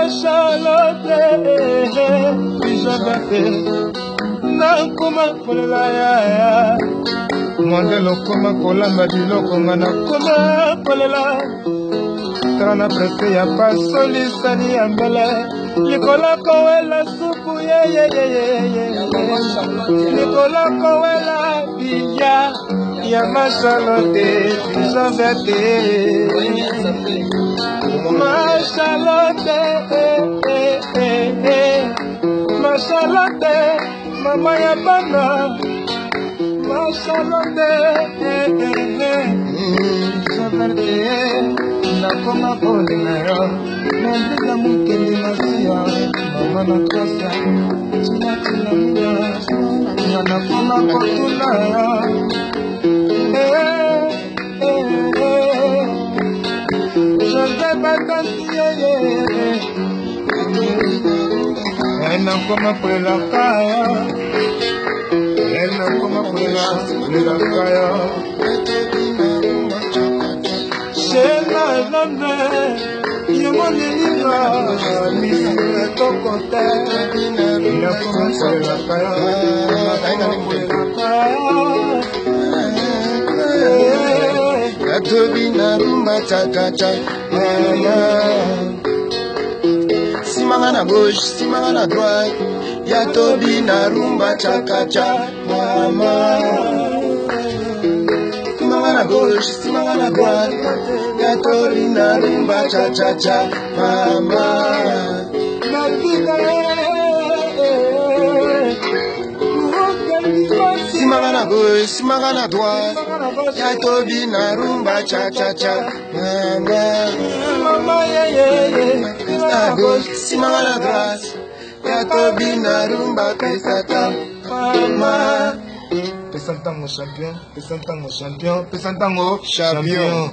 Charlotte, nakoma kolela ya mondelo koma kolamba biloko nga nakoma kolela trana prese ya pasolisani ya mbele likola kowela supu likola kowela biya ya Charlotte bizovete Charlotte, mama ya bana, Charlotte, Charlotte, nakoma kolinga yo, nandika mukeli masiya, mama nakosa, chinatila muya, nakoma kotuna yo, José Batansi, nakoma kolela kaya, nakoma kolela kaya. Shela nane, yomoni nina, misi tokote, nakoma kolela kaya, nakoma kolela kaya. Tobi na rumba chakacha, simanga na gauche, simanga na droite, ya Tobi na rumba chakacha, mama. Simanga na gauche, simanga na droite, ya Tobi na rumba chakacha, mama. Simanga na gauche, simanga na droite, ya Tobi na rumba chakacha, mama. Mama à gauche, simanga na droite, ya Tobi na rumba pesata, mama. Pesantango champion, pesantango champion, pesantango champion.